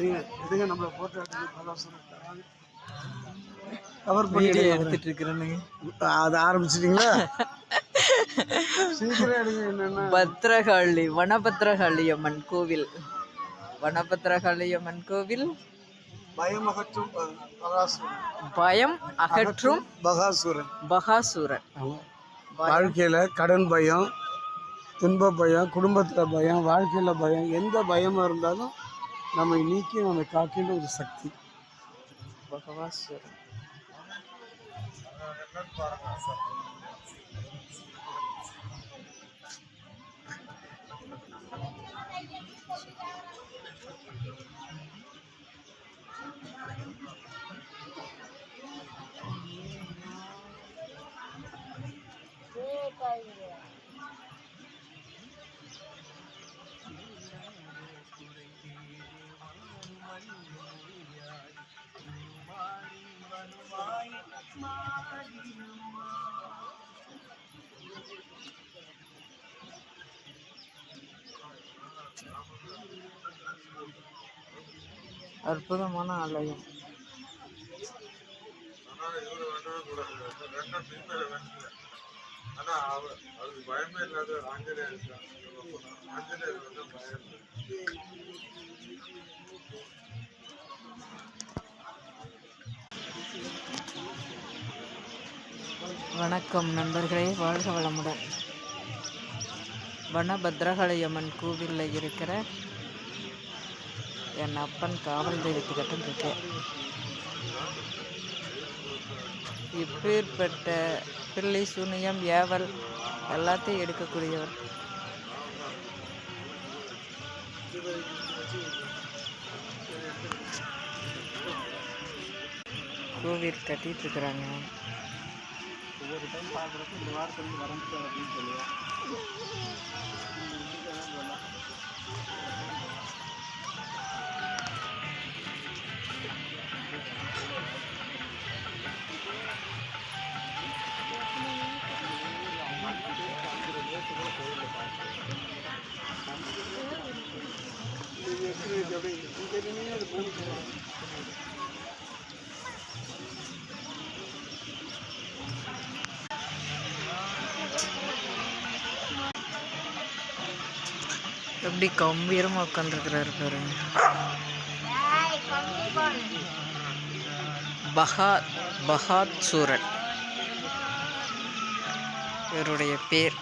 இதுங்க நம்மள photo cover video எடுத்துட்டு இருக்கிறேன்னு அது ஆரம்பிச்சிட்டிங்களா? சீக்கிரம் எடுங்க. என்னென்ன பத்ரகாளி வனபத்ரகாளி அம்மன் கோவில். வனபத்ரகாளி அம்மன் கோவில் பயம் அகற்றும் பயம் அகற்றும் பகாசுரன். பகாசுரன். வாழ்க்கையில் கடன் பயம், துன்ப பயம், குடும்பத்தில் பயம், வாழ்க்கையில் பயம், எந்த பயமாக இருந்தாலும் நம்மை நீக்கி நம்மை காக்கின்ற ஒரு சக்தி பகவாசுரன். அற்புதமான ஆலயம். வணக்கம் நண்பர்களே, வாழ்க வளமுடன். வனபத்ரகாளி அம்மன் கோவிலில் இருக்கிற என் அப்பன் காவல் தெய்வத்துக்கிட்ட இருக்கேன். இப்பேற்பட்ட பிள்ளை சூனியம் ஏவல் எல்லாத்தையும் எடுக்கக்கூடியவர். கோவில் கட்டிட்டு இருக்கிறாங்க. ஒவ்வொரு டைம் பார்க்குறப்ப இந்த வாரத்தில் வரம்பிட்டார் அப்படின்னு சொல்லுவேன். எப்படி கம்பீரமாக உட்காந்துருக்கிறாரு பாருங்க. பகாசூரன் இவருடைய பேர்.